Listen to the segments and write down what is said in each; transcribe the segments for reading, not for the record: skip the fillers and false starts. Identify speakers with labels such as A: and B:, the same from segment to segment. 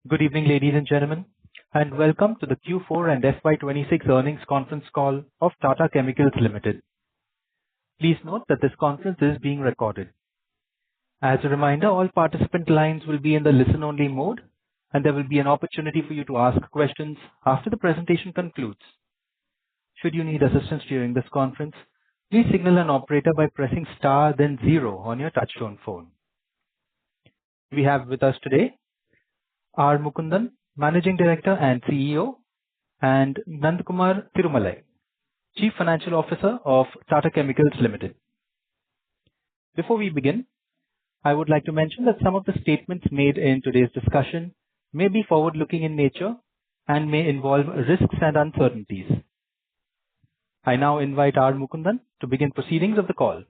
A: Good evening, ladies and gentlemen, and welcome to the Q4 and FY26 earnings conference call of Tata Chemicals Limited. Please note that this conference is being recorded. As a reminder, all participant lines will be in the listen-only mode, and there will be an opportunity for you to ask questions after the presentation concludes. Should you need assistance during this conference, please signal an operator by pressing star then zero on your touchtone phone. We have with us today R. Mukundan, Managing Director and CEO, and Nandakumar Tirumalai, Chief Financial Officer of Tata Chemicals Limited. Before we begin, I would like to mention that some of the statements made in today's discussion may be forward-looking in nature and may involve risks and uncertainties. I now invite R. Mukundan to begin proceedings of the call.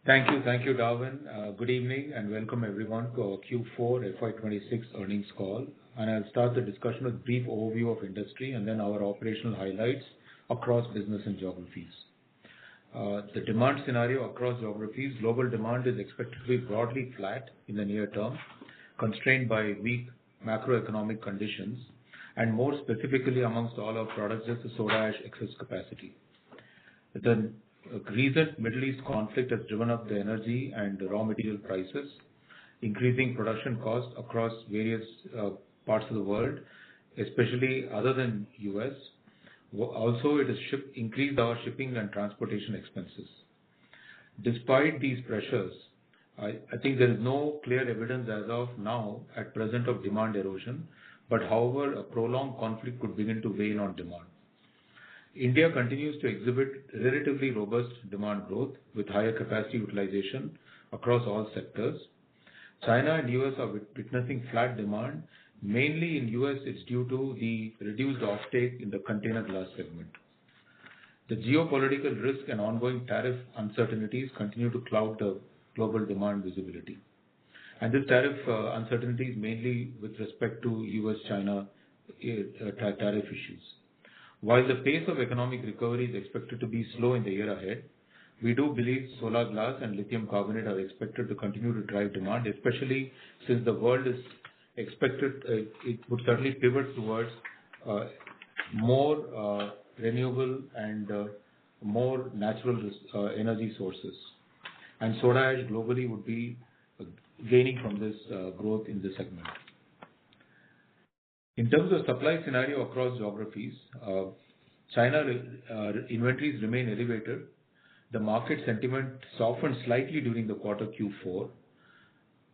B: Thank you, Darwin. Good evening and welcome everyone to our Q4 FY26 earnings call. And I'll start the discussion with a brief overview of industry and then our operational highlights across business and geographies. The demand scenario across geographies, global demand is expected to be broadly flat in the near term, constrained by weak macroeconomic conditions, and more specifically amongst all our products, just the soda ash excess capacity. The recent Middle East conflict has driven up the energy and raw material prices, increasing production costs across various parts of the world, especially other than US. Also, it has increased our shipping and transportation expenses. Despite these pressures, I think there is no clear evidence as of now at present of demand erosion, but however, a prolonged conflict could begin to weigh on demand. India continues to exhibit relatively robust demand growth with higher capacity utilization across all sectors. China and US are witnessing flat demand. Mainly in US, it's due to the reduced offtake in the container glass segment. The geopolitical risk and ongoing tariff uncertainties continue to cloud the global demand visibility. And this tariff uncertainty is mainly with respect to US-China tariff issues. While the pace of economic recovery is expected to be slow in the year ahead, we do believe solar glass and lithium carbonate are expected to continue to drive demand, especially since the world is expected, it would certainly pivot towards more renewable and more natural energy sources. And soda ash globally would be gaining from this growth in this segment. In terms of supply scenario across geographies, China inventories remain elevated. The market sentiment softened slightly during the quarter Q4.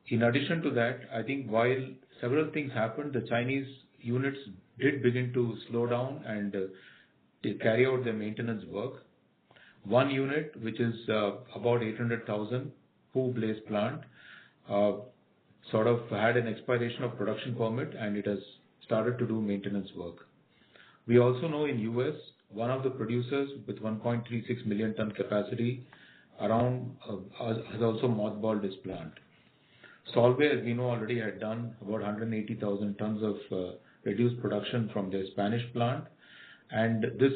B: In addition to that, I think while several things happened, the Chinese units did begin to slow down and they carry out their maintenance work. One unit, which is about 800,000 Pu Blaze plant, sort of had an expiration of production permit and it has started to do maintenance work. We also know in US, one of the producers with 1.36 million ton capacity around has also mothballed this plant. Solvay, as we know, already had done about 180,000 tons of reduced production from their Spanish plant, and this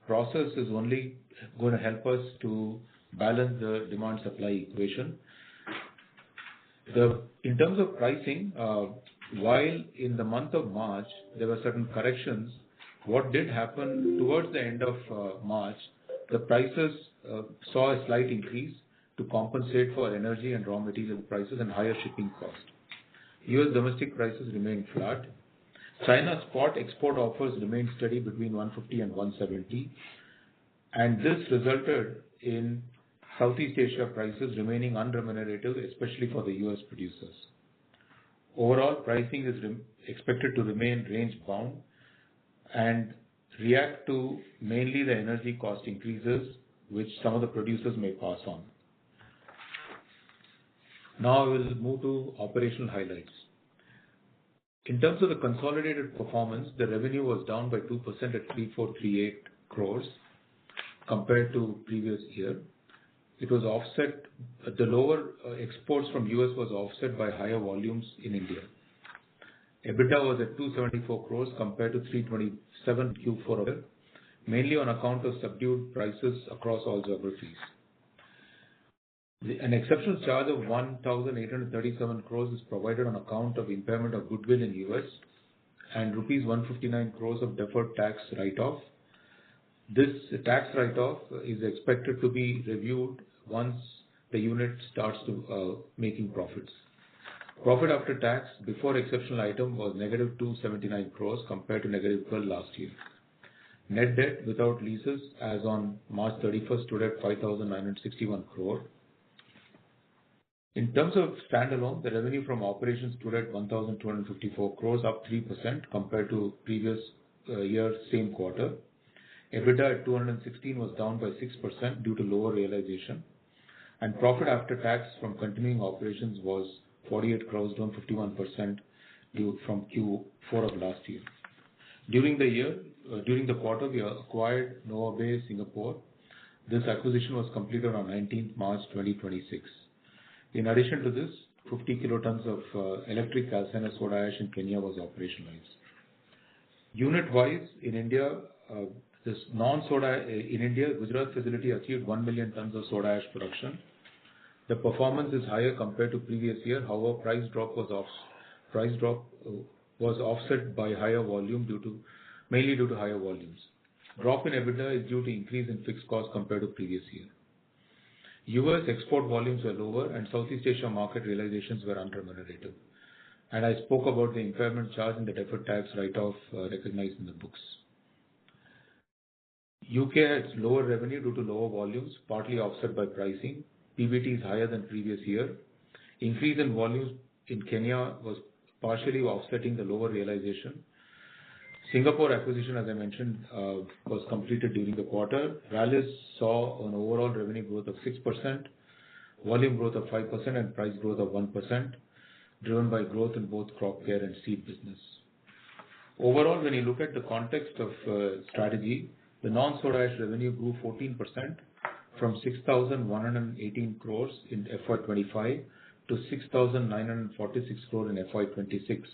B: process is only going to help us to balance the demand-supply equation. In terms of pricing, while in the month of March, there were certain corrections, what did happen towards the end of March, the prices saw a slight increase to compensate for energy and raw material prices and higher shipping cost. US domestic prices remained flat. China's spot export offers remained steady between 150 and 170, and this resulted in Southeast Asia prices remaining unremunerative, especially for the US producers. Overall, pricing is expected to remain range-bound and react to mainly the energy cost increases, which some of the producers may pass on. Now I will move to operational highlights. In terms of the consolidated performance, the revenue was down by 2% at 3,438 crores compared to previous year. It was offset, the lower exports from US was offset by higher volumes in India. EBITDA was at 274 crores compared to 327 Q4, mainly on account of subdued prices across all geographies. An exceptional charge of 1,837 crores is provided on account of impairment of goodwill in US and rupees 159 crores of deferred tax write-off. This tax write-off is expected to be reviewed once the unit starts to making profits. Profit after tax before exceptional item was negative 279 crores compared to negative 12 last year. Net debt without leases as on March 31st stood at 5,961 crore. In terms of standalone, the revenue from operations stood at 1,254 crores, up 3% compared to previous year same quarter. EBITDA at 216 was down by 6% due to lower realization. And profit after tax from continuing operations was 48 crores, down 51% due from Q4 of last year. During the quarter, we acquired Nova Bay, Singapore. This acquisition was completed on 19th March 2026. In addition to this, 50 kilotons of electric calcined soda ash in Kenya was operationalized. Unit-wise, in India, Gujarat facility achieved 1 million tons of soda ash production. The performance is higher compared to previous year. However, price drop was offset by higher volume mainly due to higher volumes. Drop in EBITDA is due to increase in fixed costs compared to previous year. US export volumes were lower and Southeast Asia market realizations were unremunerative. And I spoke about the impairment charge and the deferred tax write-off recognized in the books. UK has lower revenue due to lower volumes, partly offset by pricing. PBT is higher than previous year. Increase in volumes in Kenya was partially offsetting the lower realization. Singapore acquisition, as I mentioned, was completed during the quarter. Rallis saw an overall revenue growth of 6%, volume growth of 5%, and price growth of 1%, driven by growth in both crop care and seed business. Overall, when you look at the context of strategy, the non-soda ash revenue grew 14% from 6,118 crores in FY25 to 6,946 crores in FY26.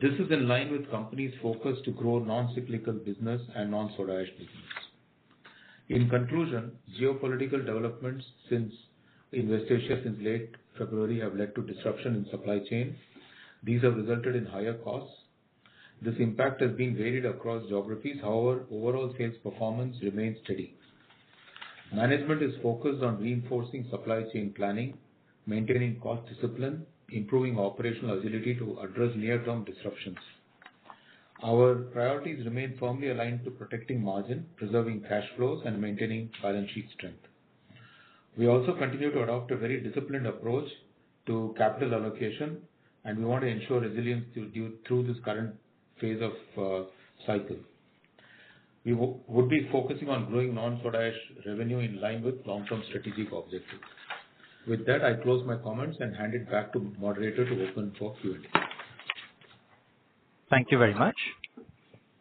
B: This is in line with company's focus to grow non-cyclical business and non-soda ash business. In conclusion, geopolitical developments in West Asia since late February have led to disruption in supply chain. These have resulted in higher costs. This impact has been varied across geographies. However, overall sales performance remains steady. Management is focused on reinforcing supply chain planning, maintaining cost discipline, improving operational agility to address near-term disruptions. Our priorities remain firmly aligned to protecting margin, preserving cash flows, and maintaining balance sheet strength. We also continue to adopt a very disciplined approach to capital allocation, and we want to ensure resilience through this current phase of cycle. We would be focusing on growing non-soda ash revenue in line with long-term strategic objectives. With that, I close my comments and hand it back to moderator to open for Q&A.
A: Thank you very much.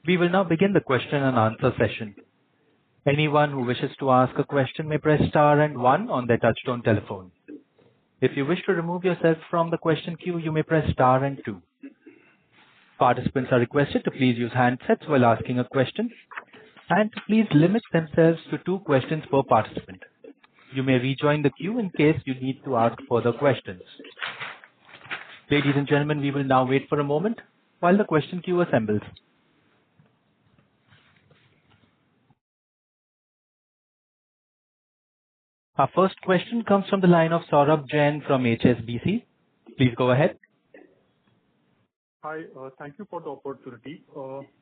A: We will now begin the question and answer session. Anyone who wishes to ask a question may press star and 1 on their touchtone telephone. If you wish to remove yourself from the question queue, you may press star and 2. Participants are requested to please use handsets while asking a question and to please limit themselves to 2 questions per participant. You may rejoin the queue in case you need to ask further questions. Ladies and gentlemen, we will now wait for a moment while the question queue assembles. Our first question comes from the line of Saurabh Jain from HSBC. Please go ahead.
C: Hi, thank you for the opportunity.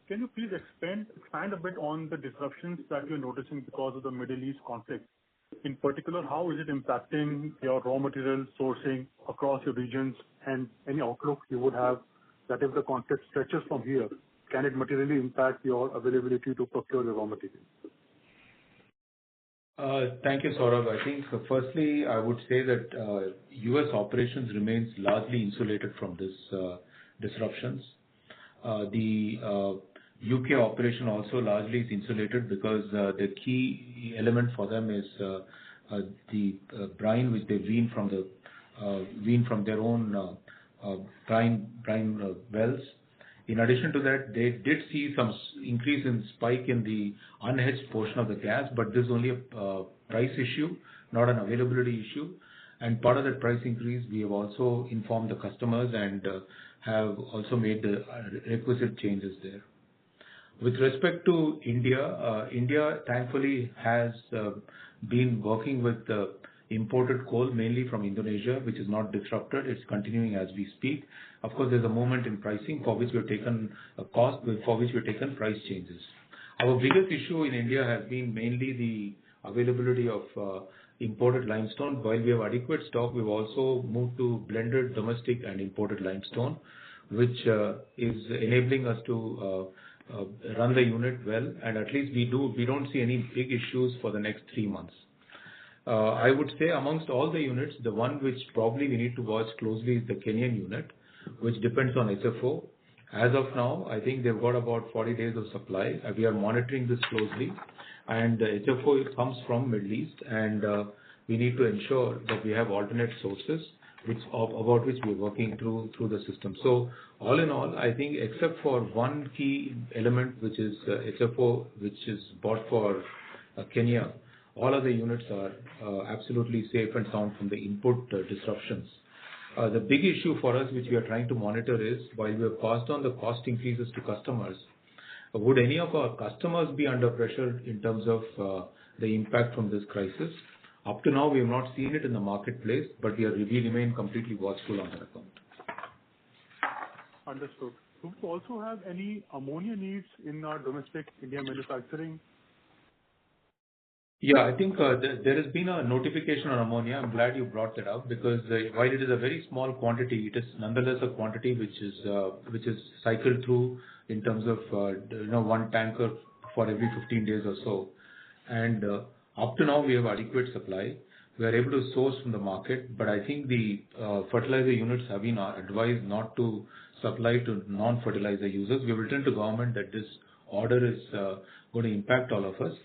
C: Can you please expand a bit on the disruptions that you're noticing because of the Middle East conflict? In particular, how is it impacting your raw material sourcing across your regions, and any outlook you would have that if the conflict stretches from here, can it materially impact your availability to procure your raw materials?
B: Thank you, Saurabh. I think firstly, I would say that US operations remains largely insulated from this disruptions. The UK operation also largely is insulated because the key element for them is the brine which they wean from their own brine wells. In addition to that, they did see some increase in spike in the unhedged portion of the gas, but this is only a price issue, not an availability issue. And part of that price increase, we have also informed the customers and have also made the requisite changes there. With respect to India, India thankfully has been working with imported coal mainly from Indonesia, which is not disrupted. It's continuing as we speak. Of course, there's a movement in pricing for which we've taken a cost, for which we've taken price changes. Our biggest issue in India has been mainly the availability of imported limestone. While we have adequate stock, we've also moved to blended domestic and imported limestone, which is enabling us to run the unit well, and at least we don't see any big issues for the next 3 months. I would say amongst all the units, the one which probably we need to watch closely is the Kenyan unit, which depends on HFO. As of now, I think they've got about 40 days of supply. We are monitoring this closely, and the HFO comes from Middle East, and we need to ensure that we have alternate sources about which we're working through the system. So all in all, I think except for one key element, which is HFO, which is bought for Kenya, all other units are absolutely safe and sound from the input disruptions. The big issue for us, which we are trying to monitor, is while we have passed on the cost increases to customers, would any of our customers be under pressure in terms of the impact from this crisis? Up to now, we have not seen it in the marketplace, but we remain completely watchful on that account.
C: Understood. Do you also have any ammonia needs in our domestic India manufacturing?
B: Yeah, I think there has been a notification on ammonia. I'm glad you brought that up because while it is a very small quantity, it is nonetheless a quantity which is cycled through in terms of one tanker for every 15 days or so. And up to now, we have adequate supply. We are able to source from the market, but I think the fertilizer units have been advised not to supply to non-fertilizer users. We have written to government that this order is going to impact all of us.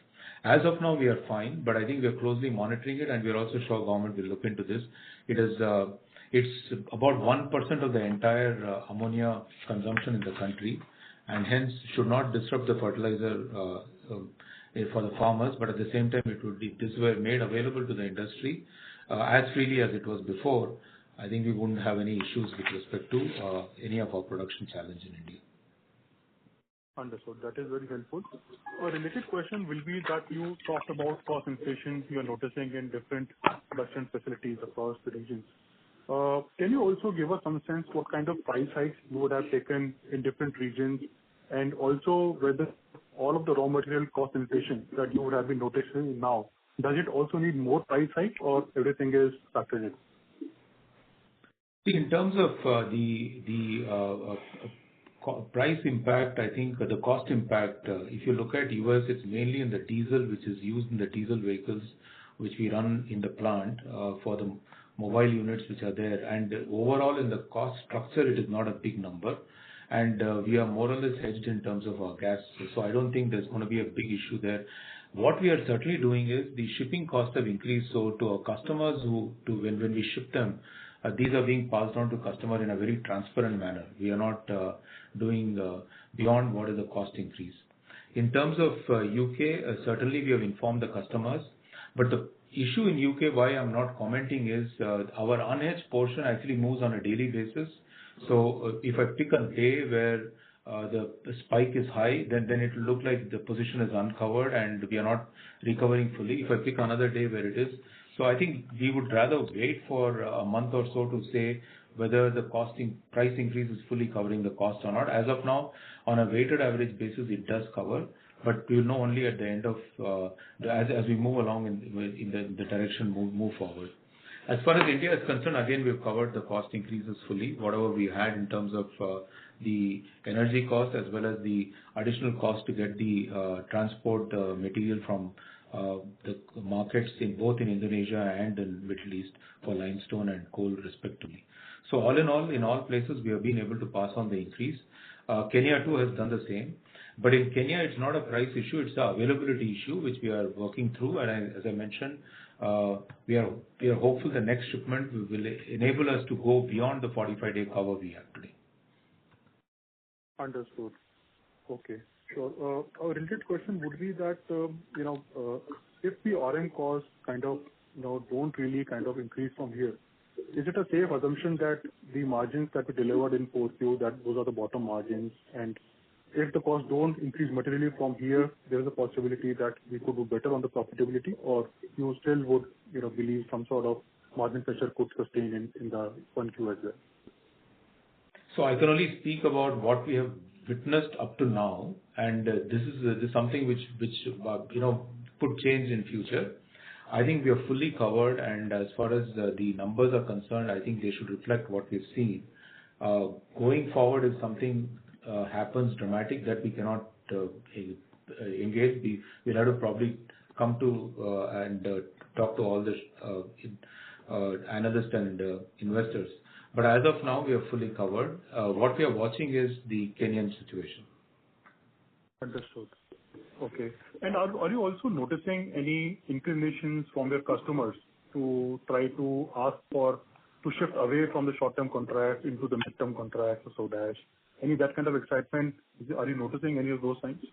B: As of now, we are fine, but I think we are closely monitoring it, and we are also sure government will look into this. It's about 1% of the entire ammonia consumption in the country, and hence should not disrupt the fertilizer for the farmers. But at the same time, if this were made available to the industry as freely as it was before, I think we wouldn't have any issues with respect to any of our production challenge in India.
C: Understood. That is very helpful. A related question will be that you talked about cost inflation you are noticing in different production facilities across the regions. Can you also give us some sense what kind of price hikes you would have taken in different regions, and also whether all of the raw material cost inflation that you would have been noticing now, does it also need more price hike or everything is factored in?
B: In terms of the price impact, I think the cost impact, if you look at US, it's mainly in the diesel, which is used in the diesel vehicles, which we run in the plant for the mobile units which are there. And overall, in the cost structure, it is not a big number. And we are more or less hedged in terms of our gas. So I don't think there's going to be a big issue there. What we are certainly doing is the shipping costs have increased. So to our customers when we ship them, these are being passed on to customer in a very transparent manner. We are not doing beyond what is the cost increase. In terms of UK, certainly we have informed the customers, but the issue in UK, why I'm not commenting, is our unhedged portion actually moves on a daily basis. So if I pick a day where the spike is high, then it will look like the position is uncovered and we are not recovering fully. If I pick another day where it is, so I think we would rather wait for a month or so to say whether the price increase is fully covering the cost or not. As of now, on a weighted average basis, it does cover, but we will know only at the end of as we move along in the direction move forward. As far as India is concerned, again, we've covered the cost increases fully, whatever we had in terms of the energy cost as well as the additional cost to get the transport material from the markets both in Indonesia and in Middle East for limestone and coal respectively. So all in all places we have been able to pass on the increase. Kenya too has done the same. But in Kenya, it's not a price issue, it's the availability issue which we are working through. And as I mentioned, we are hopeful the next shipment will enable us to go beyond the 45-day cover we have today.
C: Understood. Okay. Sure. A related question would be that, if the RM cost kind of don't really kind of increase from here, is it a safe assumption that the margins that we delivered in 4Q, that those are the bottom margins, and if the costs don't increase materially from here, there is a possibility that we could do better on the profitability, or you still would, believe some sort of margin pressure could sustain in the 1Q as well?
B: So I can only speak about what we have witnessed up to now, and this is something which could change in future. I think we are fully covered, and as far as the numbers are concerned, I think they should reflect what we've seen. Going forward, if something happens dramatic that we cannot engage, we'll have to probably come to and talk to all the analysts and investors. But as of now, we are fully covered. What we are watching is the Kenyan situation.
C: Understood. Okay. And are you also noticing any inclinations from your customers to try to ask to shift away from the short-term contract into the mid-term contract or so dash? Any that kind of excitement? Are you noticing any of those signs?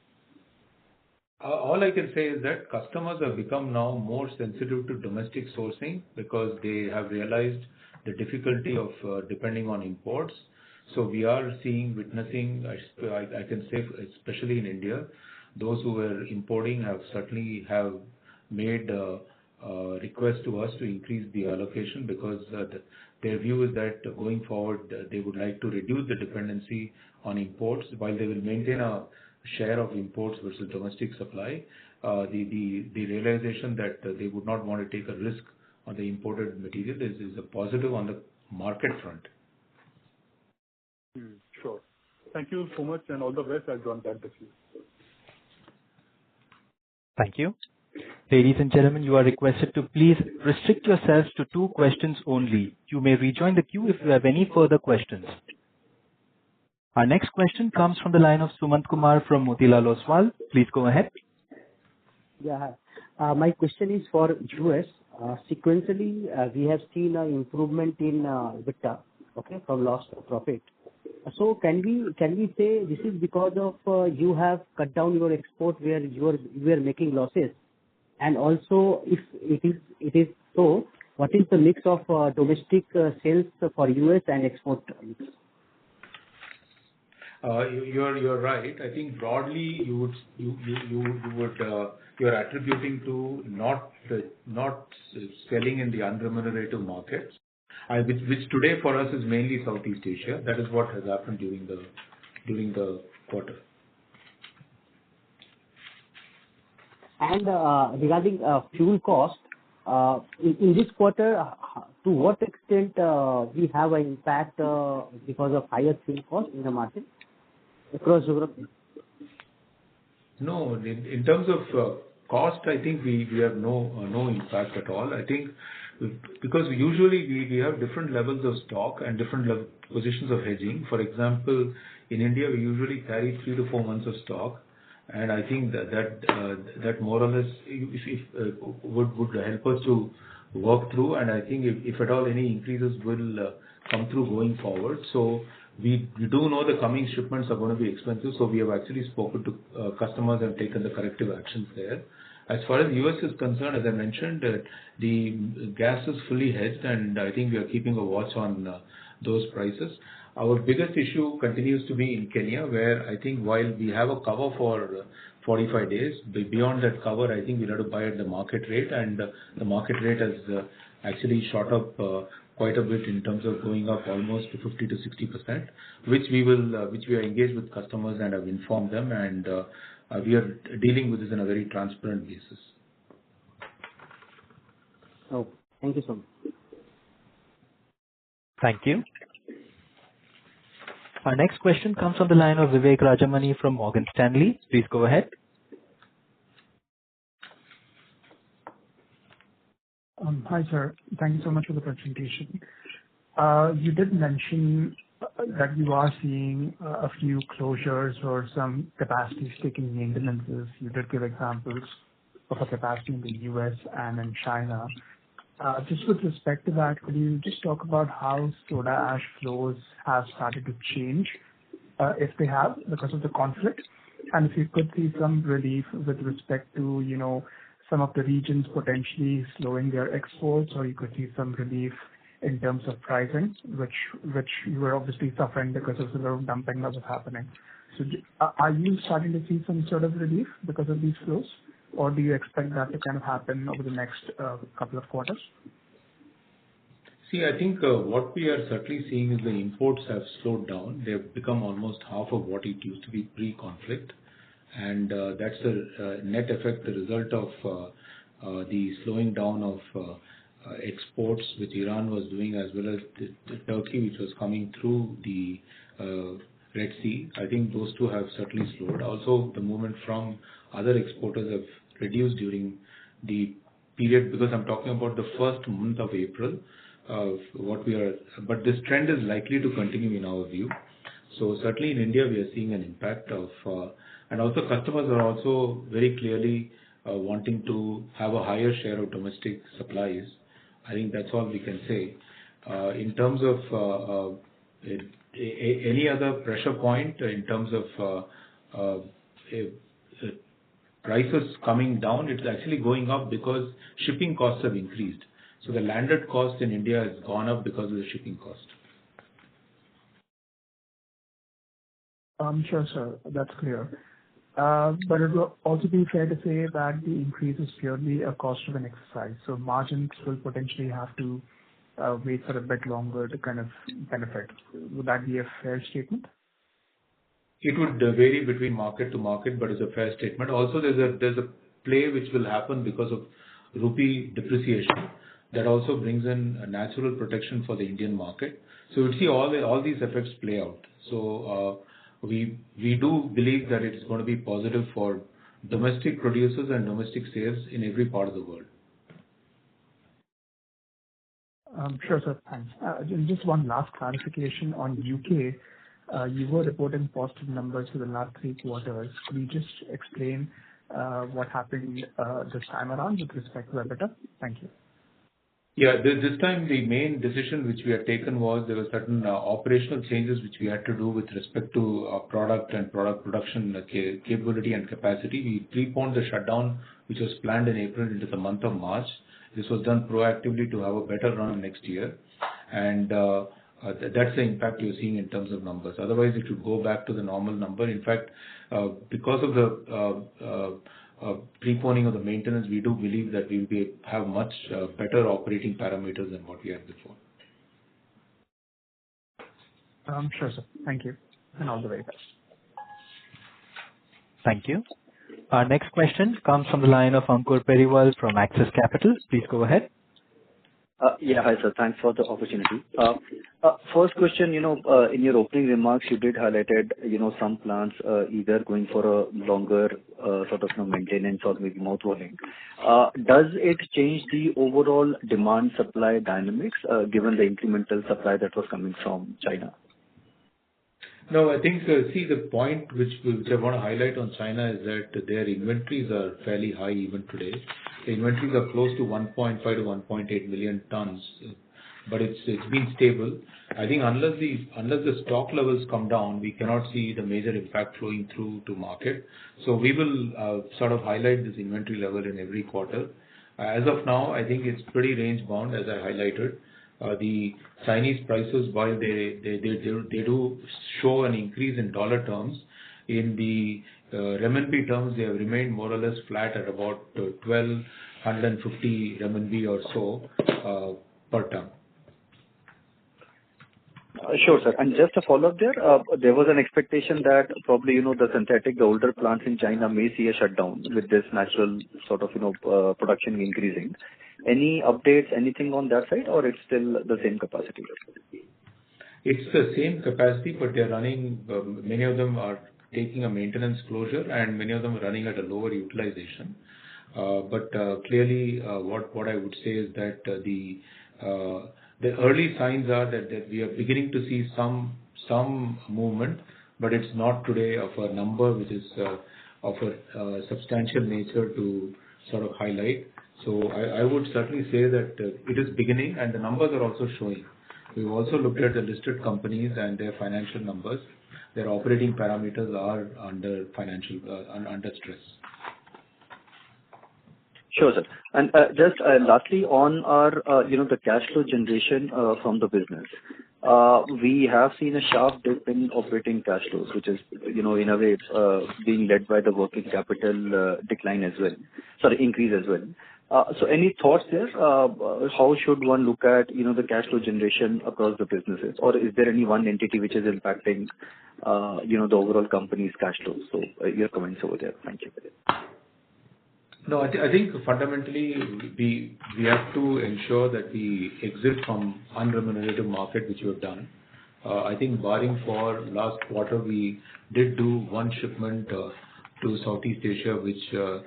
B: All I can say is that customers have become now more sensitive to domestic sourcing because they have realized the difficulty of depending on imports. So we are witnessing, I can say, especially in India, those who were importing certainly have made requests to us to increase the allocation because their view is that going forward, they would like to reduce the dependency on imports while they will maintain a share of imports versus domestic supply. The realization that they would not want to take a risk on the imported material is a positive on the market front.
C: Sure. Thank you so much and all the best. I'll join back with you.
A: Thank you. Ladies and gentlemen, you are requested to please restrict yourselves to 2 questions only. You may rejoin the queue if you have any further questions. Our next question comes from the line of Sumant Kumar from Motilal Oswal. Please go ahead.
D: Yeah. My question is for US. Sequentially, we have seen an improvement in EBITDA, okay, from loss to profit. So can we say this is because of you have cut down your export where you were making losses, and also if it is so, what is the mix of domestic sales for US and export mix?
B: You're right. I think broadly you're attributing to not selling in the unremunerative markets, which today for us is mainly Southeast Asia. That is what has happened during the quarter.
D: And regarding fuel cost, in this quarter, to what extent we have an impact because of higher fuel cost in the market across Europe?
B: No, in terms of cost, I think we have no impact at all. I think because usually we have different levels of stock and different positions of hedging. For example, in India, we usually carry 3 to 4 months of stock. And I think that more or less would help us to work through. And I think if at all any increases will come through going forward. So we do know the coming shipments are going to be expensive. So we have actually spoken to customers and taken the corrective actions there. As far as US is concerned, as I mentioned, the gas is fully hedged, and I think we are keeping a watch on those prices. Our biggest issue continues to be in Kenya, where I think while we have a cover for 45 days, beyond that cover, I think we'll have to buy at the market rate, and the market rate has actually shot up quite a bit in terms of going up almost to 50 to 60%, which we are engaged with customers and have informed them, and we are dealing with this on a very transparent basis.
D: Oh, thank you so much.
A: Thank you. Our next question comes from the line of Vivek Rajamani from Morgan Stanley. Please go ahead.
E: Hi, sir. Thank you so much for the presentation. You did mention that you are seeing a few closures or some capacity taking maintenances. You did give examples of a capacity in the US and in China. Just with respect to that, could you just talk about how soda ash flows have started to change, if they have, because of the conflict? And if you could see some relief with respect to, some of the regions potentially slowing their exports, or you could see some relief in terms of pricing, which you were obviously suffering because of the low dumping that was happening. So are you starting to see some sort of relief because of these flows, or do you expect that to kind of happen over the next couple of quarters?
B: See, I think what we are certainly seeing is the imports have slowed down. They have become almost half of what it used to be pre-conflict. And that's the net effect, the result of the slowing down of exports which Iran was doing, as well as the Turkey, which was coming through the Red Sea. I think those two have certainly slowed. Also, the movement from other exporters have reduced during the period, because I'm talking about the first month of April. But this trend is likely to continue in our view. So certainly in India, we are seeing an impact of, and also customers are also very clearly wanting to have a higher share of domestic supplies. I think that's all we can say. In terms of any other pressure point in terms of prices coming down, it's actually going up because shipping costs have increased. So the landed cost in India has gone up because of the shipping cost.
E: Sure, sir. That's clear. But it will also be fair to say that the increase is purely a cost-driven exercise. So margins will potentially have to wait for a bit longer to kind of benefit. Would that be a fair statement?
B: It would vary between market to market, but it's a fair statement. Also, there's a play which will happen because of rupee depreciation. That also brings in a natural protection for the Indian market. So we'll see all these effects play out. So we do believe that it's going to be positive for domestic producers and domestic sales in every part of the world.
E: Sure, sir. Thanks. Just one last clarification on UK. You were reporting positive numbers for the last 3 quarters. Could you just explain what happened this time around with respect to EBITDA? Thank you.
B: Yeah, this time the main decision which we had taken was there were certain operational changes which we had to do with respect to product and product production capability and capacity. We preponed the shutdown which was planned in April into the month of March. This was done proactively to have a better run next year. And that's the impact you're seeing in terms of numbers. Otherwise, it should go back to the normal number. In fact, because of the preponing of the maintenance, we do believe that we will have much better operating parameters than what we had before.
E: Sure, sir. Thank you. And all the very best.
A: Thank you. Our next question comes from the line of Ankur Periwal from Axis Capital. Please go ahead.
F: Yeah, hi, sir. Thanks for the opportunity. First question, in your opening remarks, you did highlighted, some plants either going for a longer sort of maintenance or maybe mothballing. Does it change the overall demand-supply dynamics given the incremental supply that was coming from China?
B: No, I think, see, the point which I want to highlight on China is that their inventories are fairly high even today. The inventories are close to 1.5 to 1.8 million tons, but it's been stable. I think unless the stock levels come down, we cannot see the major impact flowing through to market. So we will sort of highlight this inventory level in every quarter. As of now, I think it's pretty range bound, as I highlighted. The Chinese prices, while they do show an increase in dollar terms, in the renminbi terms, they have remained more or less flat at about 1,250 renminbi or so per ton.
F: Sure, sir. And just a follow-up there was an expectation that probably, the older plants in China may see a shutdown with this natural sort of, production increasing. Any updates, anything on that side, or it's still the same capacity?
B: It's the same capacity, but they're running, many of them are taking a maintenance closure and many of them are running at a lower utilization. But clearly, what I would say is that the early signs are that we are beginning to see some movement, but it's not today of a number which is of a substantial nature to sort of highlight. So I would certainly say that it is beginning, and the numbers are also showing. We've also looked at the listed companies and their financial numbers. Their operating parameters are under stress.
F: Sure, sir. And just lastly, on our, the cash flow generation from the business, we have seen a sharp dip in operating cash flows, which is, in a way, being led by the working capital decline as well. Sorry, increase as well. So any thoughts there? How should one look at, the cash flow generation across the businesses? Or is there any one entity which is impacting, the overall company's cash flows? So your comments over there. Thank you.
B: No, I think fundamentally we have to ensure that we exit from unremunerative market, which we have done. I think barring for last quarter, we did do one shipment to Southeast Asia, which was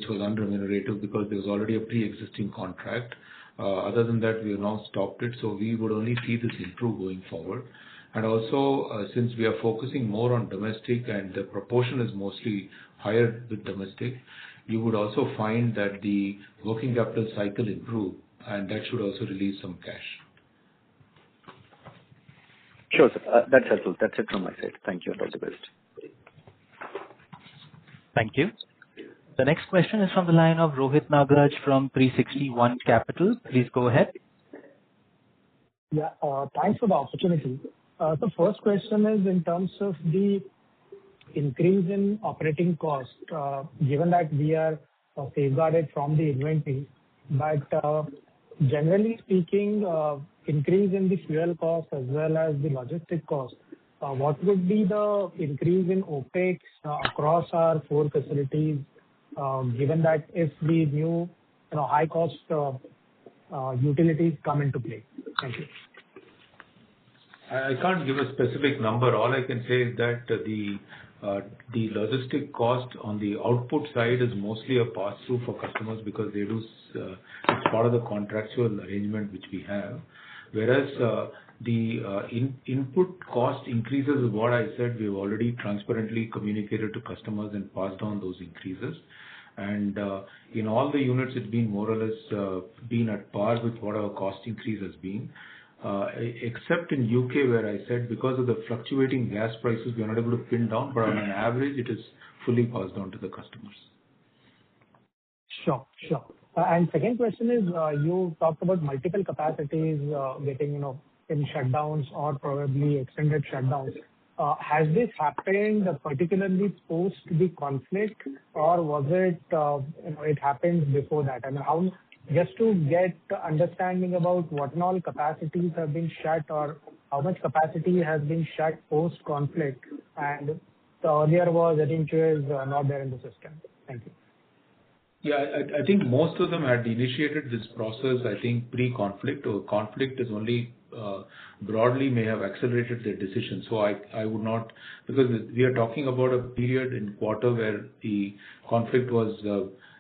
B: unremunerative because there was already a pre-existing contract. Other than that, we have now stopped it, so we would only see this improve going forward. And also, since we are focusing more on domestic and the proportion is mostly higher with domestic, you would also find that the working capital cycle improve, and that should also release some cash.
F: Sure, sir. That's helpful. That's it from my side. Thank you, and all the best.
A: Thank you. The next question is from the line of Rohit Nagraj from 360 ONE Capital. Please go ahead.
G: Yeah, thanks for the opportunity. The first question is in terms of the increase in operating cost, given that we are safeguarded from the inventory, but generally speaking, increase in the fuel cost as well as the logistic cost, what would be the increase in OpEx across our 4 facilities, given that if the new, high cost utilities come into play? Thank you.
B: I can't give a specific number. All I can say is that the logistic cost on the output side is mostly a pass-through for customers because they do, it's part of the contractual arrangement which we have. Whereas the input cost increases is what I said, we've already transparently communicated to customers and passed on those increases. And in all the units, it's been more or less been at par with what our cost increase has been. Except in UK, where I said because of the fluctuating gas prices, we are not able to pin down, but on an average, it is fully passed on to the customers.
G: Sure. And second question is, you talked about multiple capacities getting, in shutdowns or probably extended shutdowns. Has this happened particularly post the conflict, or was it, it happened before that? I mean, how, just to get understanding about what all capacities have been shut or how much capacity has been shut post-conflict, and the earlier was, I think, is not there in the system. Thank you.
B: Yeah, I think most of them had initiated this process, I think, pre-conflict, or conflict is only broadly may have accelerated their decision. So I would not, because we are talking about a period in quarter where the conflict was,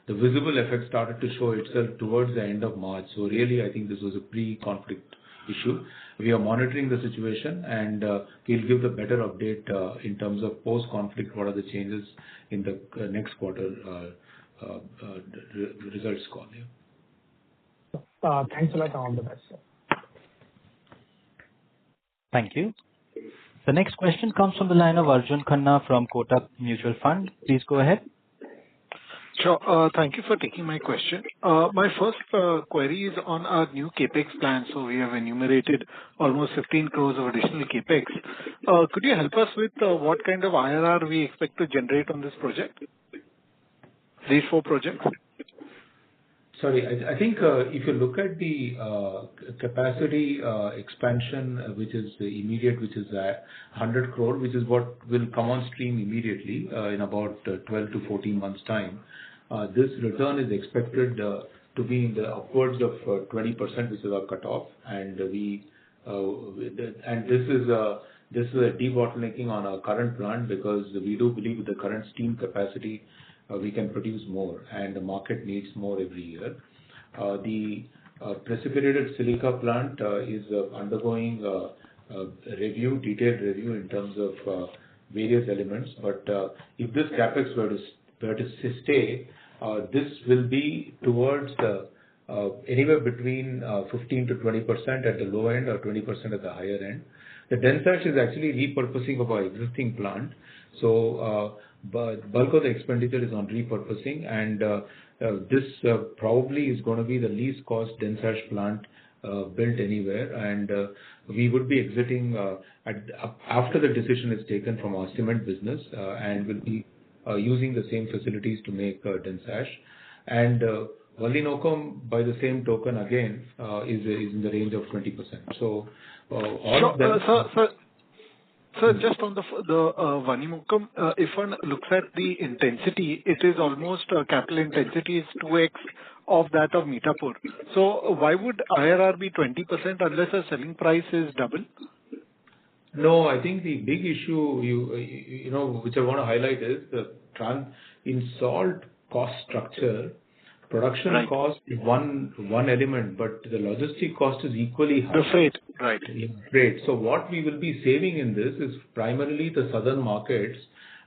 B: the visible effect started to show itself towards the end of March. So really, I think this was a pre-conflict issue. We are monitoring the situation, and we'll give the better update in terms of post-conflict, what are the changes in the next quarter results call. Yeah.
G: Thanks a lot, and all the best, sir.
A: Thank you. The next question comes from the line of Arjun Khanna from Kotak Mutual Fund. Please go ahead.
H: Sure. Thank you for taking my question. My first query is on our new capex plan. So we have enumerated almost 15 crores of additional capex. Could you help us with what kind of IRR we expect to generate on this project? These 4 projects?
B: Sorry, I think if you look at the capacity expansion, which is the immediate, which is 100 crore, which is what will come on stream immediately in about 12 to 14 months' time. This return is expected to be in the upwards of 20%, which is our cutoff, and this is a debottlenecking on our current plant because we do believe with the current steam capacity we can produce more, and the market needs more every year. The precipitated silica plant is undergoing a detailed review in terms of various elements. But if this capex were to stay, this will be towards anywhere between 15 to 20% at the low end or 20% at the higher end. The Densash is actually repurposing of our existing plant. So but bulk of the expenditure is on repurposing, and this probably is going to be the least cost dense ash plant built anywhere, and we would be exiting after the decision is taken from our cement business, and will be using the same facilities to make dense ash. And Vallinokam, by the same token, again, is in the range of 20%. So all of them.
H: Sir, just on the Vallinokam, if one looks at the intensity, it is almost capital intensity is 2x of that of Mithapur. So why would IRR be 20% unless the selling price is double?
B: No, I think the big issue you know which I want to highlight is the in salt cost structure. Production
H: Right.
B: cost is one element, but the logistic cost is equally high.
H: The freight, right.
B: Freight. So what we will be saving in this is primarily the southern markets,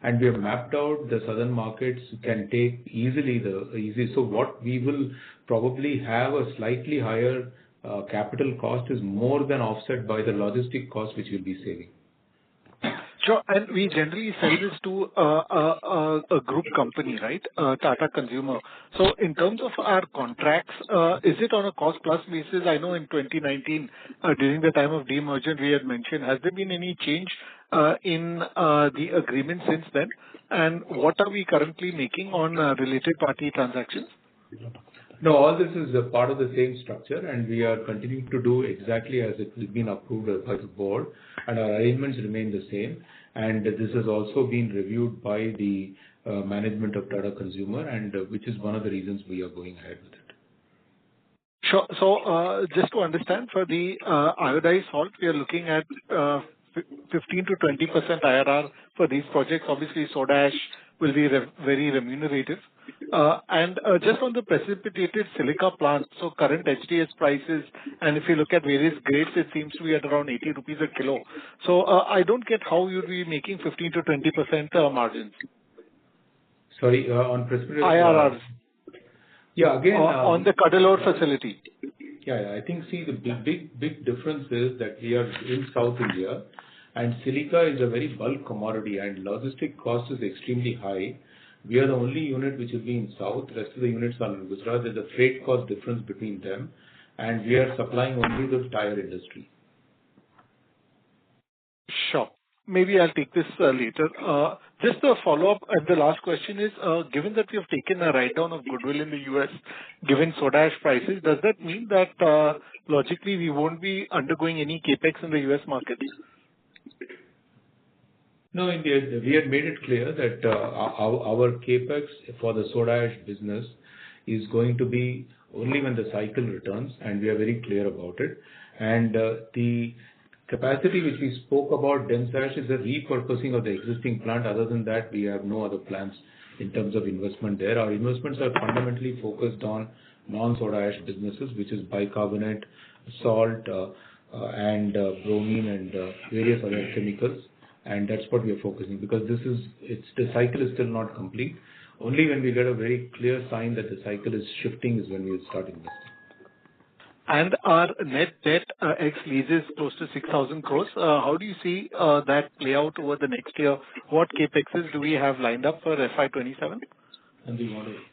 B: and we have mapped out the southern markets can take easily So what we will probably have a slightly higher capital cost is more than offset by the logistic cost which we'll be saving.
H: Sure. And we generally sell this to a group company, right? Tata Consumer. So in terms of our contracts, is it on a cost plus basis? I know in 2019, during the time of demerger, we had mentioned, has there been any change in the agreement since then? And what are we currently making on related party transactions?
B: No, all this is a part of the same structure, and we are continuing to do exactly as it has been approved by the board, and our arrangements remain the same. And this has also been reviewed by the management of Tata Consumer, and which is one of the reasons we are going ahead with it.
H: Sure. So, just to understand, for the iodized salt, we are looking at 15 to 20% IRR for these projects. Obviously, soda ash will be very remunerative. And just on the precipitated silica plant, so current HDS prices, and if you look at various grades, it seems to be at around 80 rupees a kilo. So I don't get how you'd be making 15 to 20% margins.
B: Sorry, on precipitated
H: IRRs.
B: Yeah, again
H: on the Cuddalore facility.
B: Yeah, I think the big difference is that we are in South India, and silica is a very bulk commodity, and logistic cost is extremely high. We are the only unit which will be in South. Rest of the units are in Gujarat. There's a freight cost difference between them, and we are supplying only the tire industry.
H: Sure. Maybe I'll take this later. Just a follow-up, and the last question is, given that we have taken a write-down of goodwill in the U.S., given soda ash prices, does that mean that logically we won't be undergoing any capex in the U.S. market?
B: No, indeed, we had made it clear that our capex for the soda ash business is going to be only when the cycle returns, and we are very clear about it. And the capacity which we spoke about, dense ash, is a repurposing of the existing plant. Other than that, we have no other plans in terms of investment there. Our investments are fundamentally focused on non-soda ash businesses, which is bicarbonate, salt, and bromine, and various other chemicals. And that's what we are focusing, because the cycle is still not complete. Only when we get a very clear sign that the cycle is shifting is when we will start investing.
H: And our net debt ex leases close to 6,000 crores. How do you see that play out over the next year? What capexes do we have lined up for FY27?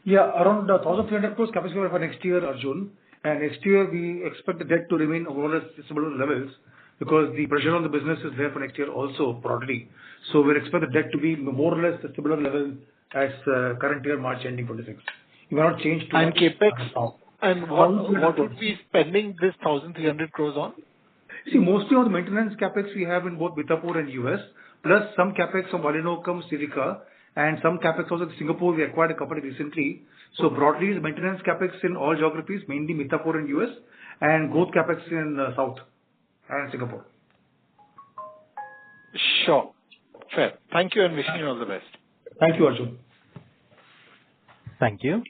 I: Yeah, around 1,300 crores capacity for next year, Arjun. And next year we expect the debt to remain more or less similar levels, because the pressure on the business is there for next year also broadly. So we expect the debt to be more or less a similar level as current year March ending 26. You will not change too much.
H: And capex? And what would be spending this 1,300 crores on?
I: See, mostly on the maintenance capex we have in both Mithapur and US, plus some capex from Vallinokam, Silica, and some capex also in Singapore. We acquired a company recently. So broadly, the maintenance capex in all geographies, mainly Mithapur and US, and growth capex in South and Singapore.
H: Sure. Fair. Thank you, and wishing you all the best.
I: Thank you, Arjun.
A: Thank you.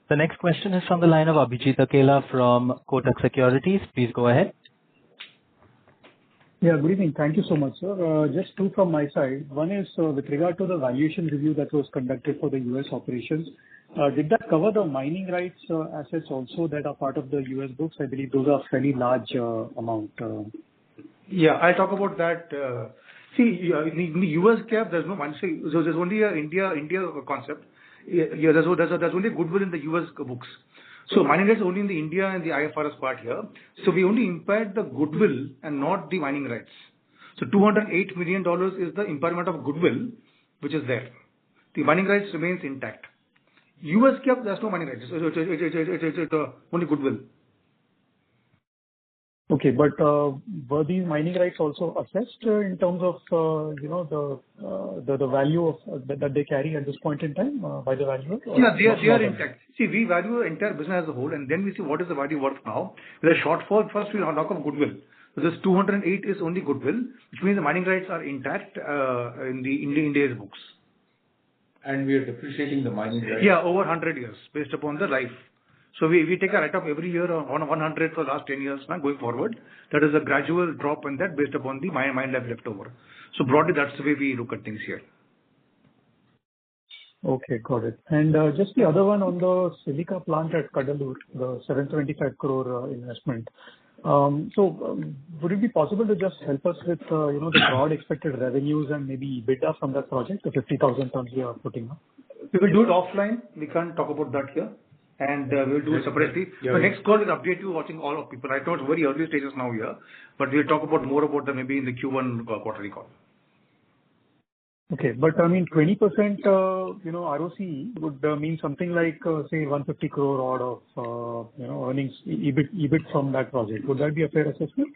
A: The next question is from the line of Abhijit Akela from Kotak Securities. Please go ahead.
J: Yeah, good evening. Thank you so much, sir. Just two from my side. One is with regard to the valuation review that was conducted for the US operations. Did that cover the mining rights assets also that are part of the US books? I believe those are fairly large amount.
I: Yeah, I'll talk about that. See, in the US cap, there's no one. There's only a India concept. Yeah, there's only goodwill in the US books. So mining rights only in the India and the IFRS part here. So we only impaired the goodwill and not the mining rights. So $208 million is the impairment of goodwill, which is there. The mining rights remains intact. US cap, there's no mining rights. It's only goodwill.
J: Okay. But were these mining rights also assessed in terms of, the value of that they carry at this point in time by the valuer?
I: Yeah, they are intact. See, we value the entire business as a whole, and then we see what is the value worth now. With a shortfall, first we knock off goodwill. So this 208 is only goodwill, which means the mining rights are intact in the India's books.
B: And we are depreciating the mining rights.
I: Yeah, over 100 years based upon the life. So we take a write-up every year on 100 for the last 10 years now going forward. That is a gradual drop in that based upon the mine life left over. So broadly, that's the way we look at things here.
J: Okay, got it. And just the other one on the silica plant at Cuddalore, the 725 crore investment. Would it be possible to just help us with, the broad expected revenues and maybe EBITDA from that project, the 50,000 tons we are putting up?
I: We will do it offline. We can't talk about that here. And we'll do it separately.
B: Yeah,
I: The next call will update you watching all of people. I know it's very early stages now here, but we'll talk about more about that maybe in the Q1 quarterly call.
J: Okay. But I mean, 20%, ROC would mean something like, say, 150 crore odd of, earnings, EBIT from that project. Would that be a fair assessment?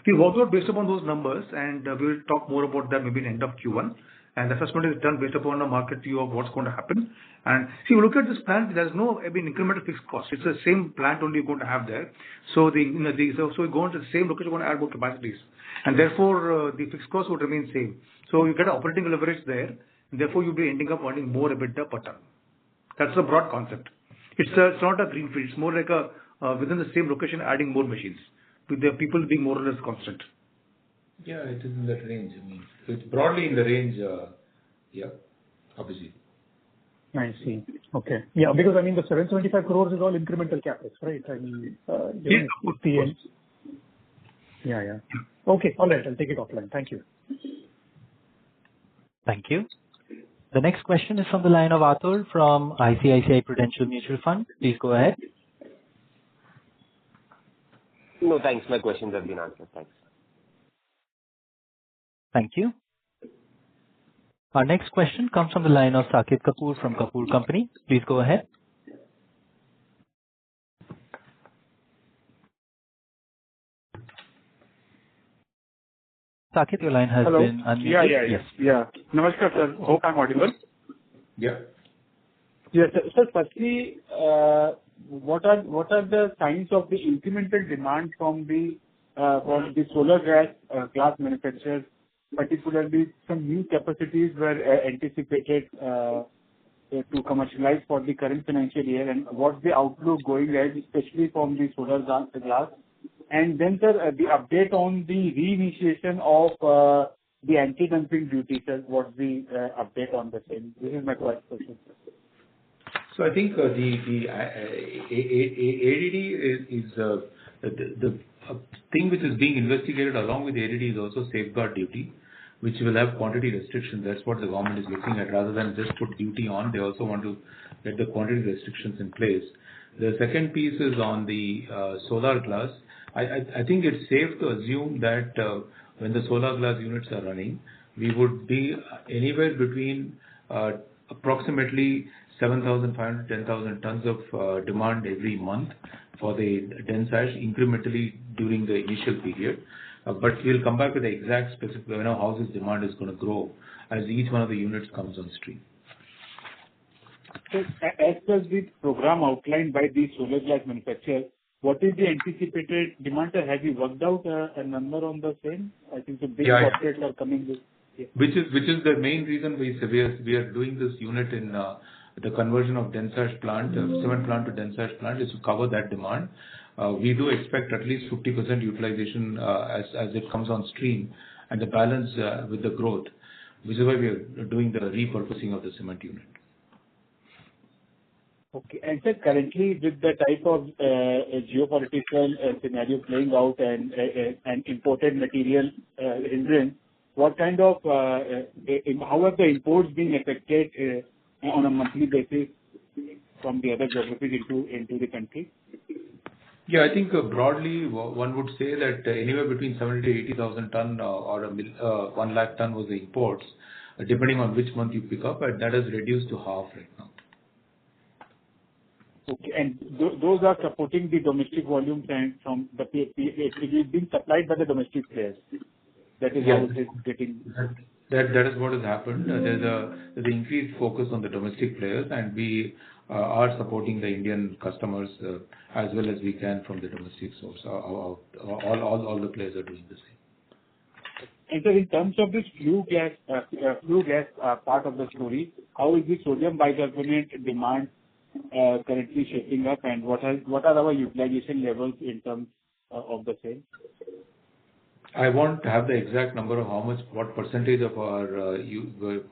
I: We work out based upon those numbers, and we'll talk more about that maybe in the end of Q1. And the assessment is done based upon a market view of what's going to happen. And see, you look at this plant, there's no incremental fixed cost. It's the same plant only you're going to have there. So so we go into the same location, you're going to add more capacities. And therefore, the fixed cost would remain same. So you get operating leverage there, and therefore you'll be ending up earning more EBITDA per ton. That's the broad concept. It's not a greenfield. It's more like within the same location, adding more machines, with the people being more or less constant.
B: Yeah, it is in that range. I mean, it's broadly in the range, obviously.
J: I see. Okay. Yeah, because I mean, the 725 crores is all incremental capex, right? I mean, Yeah. Okay. All right. I'll take it offline. Thank you.
A: Thank you. The next question is from the line of Atul from ICICI Prudential Mutual Fund. Please go ahead.
K: No, thanks. My questions have been answered. Thanks.
A: Thank you. Our next question comes from the line of Saket Kapoor from Kapoor Company. Please go ahead. Saket, your line has been unmuted.
L: Yes. Namaskar, sir. Hope I'm audible.
B: Yeah.
L: Yes, sir. Firstly, what are the signs of the incremental demand from the solar glass manufacturers, particularly some new capacities were anticipated to commercialize for the current financial year, and what's the outlook going ahead, especially from the solar glass? And then, sir, the update on the reinitiation of the anti-dumping duty, sir. What's the update on the same? This is my first question, sir.
B: So I think the ADD is the thing which is being investigated along with the ADD is also safeguard duty, which will have quantity restrictions. That's what the government is looking at. Rather than just put duty on, they also want to get the quantity restrictions in place. The second piece is on the solar glass. I think it's safe to assume that when the solar glass units are running, we would be anywhere between approximately 7,500 to 10,000 tons of demand every month for the dense ash incrementally during the initial period. But we'll come back to the exact specific, how this demand is going to grow as each one of the units comes on stream.
L: So, as per the program outlined by the solar glass manufacturer, what is the anticipated demand? Have you worked out a number on the same? I think the big corporates are coming with. Yeah.
B: Which is the main reason we are doing this unit in the conversion of dense ash plant, cement plant to dense ash plant is to cover that demand. We do expect at least 50% utilization as it comes on stream, and the balance with the growth, which is why we are doing the repurposing of the cement unit.
L: Okay. And sir, currently with the type of geopolitical scenario playing out and imported material hindrance, what kind of how have the imports been affected on a monthly basis from the other geographies into the country?
B: Yeah, I think broadly one would say that anywhere between 70 to 80,000 ton or 1 lakh ton was the imports, depending on which month you pick up, and that has reduced to half right now.
L: Okay, and those are supporting the domestic volumes and from the it is being supplied by the domestic players. That is how it is getting.
B: That is what has happened. There's an increased focus on the domestic players, and we are supporting the Indian customers as well as we can from the domestic source. All the players are doing the same.
L: And so in terms of this flue gas part of the story, how is the sodium bicarbonate demand currently shaping up, and what are our utilization levels in terms of the same?
B: I won't have the exact number of what percentage of our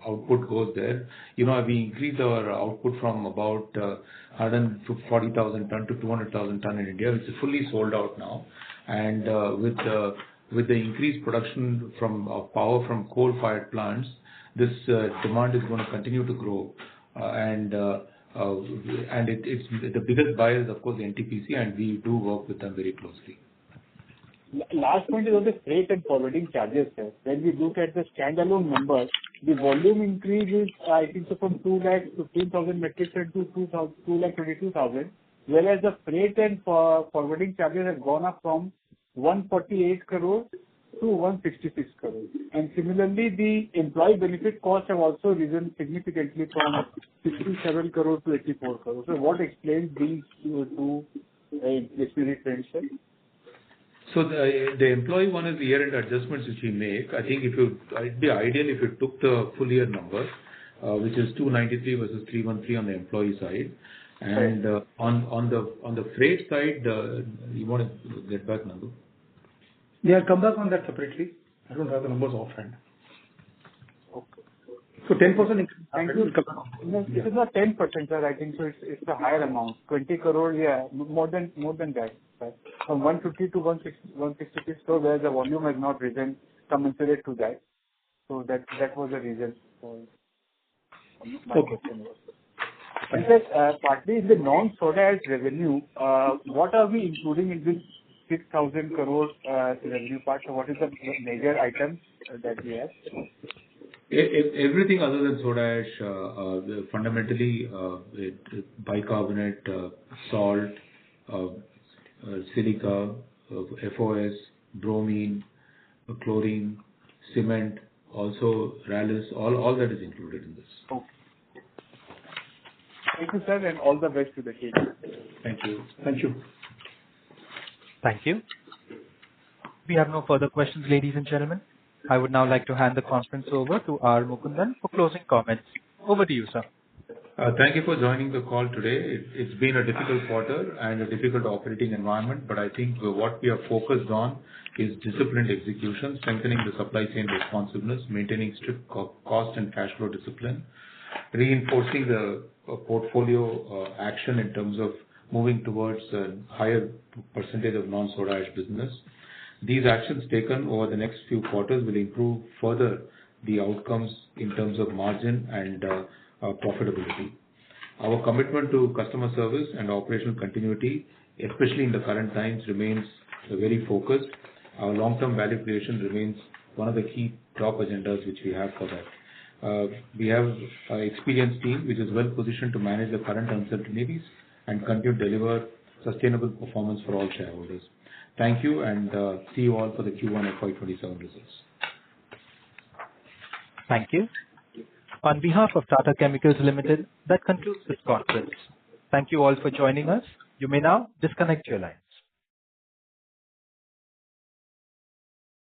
B: output goes there. We increased our output from about 140,000 ton to 200,000 ton in India, which is fully sold out now. And with the increased production of power from coal-fired plants, this demand is going to continue to grow. And it's the biggest buyer is of course the NTPC, and we do work with them very closely.
L: Last point is on the freight and forwarding charges, sir. When we look at the standalone numbers, the volume increase is, I think, so from 215,000 metric ton to 222,000, whereas the freight and forwarding charges have gone up from 148 crore to 166 crore. And similarly, the employee benefit costs have also risen significantly from 67 crore to 84 crore. So what explains these two inflationary trends, sir?
B: So the employee one is the year-end adjustments which we make. I think it'd be ideal if you took the full year number, which is 293 versus 313 on the employee side. And on the freight side, you want to get back number?
I: Yeah, I'll come back on that separately. I don't have the numbers offhand.
L: Okay.
I: So 10% increase.
L: Thank you. No, it is not 10%, sir. I think so. It's a higher amount. 20 crore, yeah, more than that. Right? From 150 to 166 crore, where the volume has not risen commensurate to that. So that was the reason for my question. And sir, partly in the non-soda ash revenue, what are we including in this 6,000 crore revenue part? So what is the major items that we have?
B: Everything other than soda ash, fundamentally bicarbonate, salt, silica, FOS, bromine, chlorine, cement, also Rallis, all that is included in this.
L: Okay. Thank you, sir, and all the best to the team.
B: Thank you.
I: Thank you.
A: Thank you. We have no further questions, ladies and gentlemen. I would now like to hand the conference over to R. Mukundan for closing comments. Over to you, sir.
B: Thank you for joining the call today. It's been a difficult quarter and a difficult operating environment, but I think what we are focused on is disciplined execution, strengthening the supply chain responsiveness, maintaining strict cost and cash flow discipline, reinforcing the portfolio action in terms of moving towards a higher percentage of non-soda ash business. These actions taken over the next few quarters will improve further the outcomes in terms of margin and profitability. Our commitment to customer service and operational continuity, especially in the current times, remains very focused. Our long-term value creation remains one of the key top agendas which we have for that. We have an experienced team which is well positioned to manage the current uncertainties and continue to deliver sustainable performance for all shareholders. Thank you, and see you all for the Q1 FY27 results.
A: Thank you. On behalf of Tata Chemicals Limited, that concludes this conference. Thank you all for joining us. You may now disconnect your line.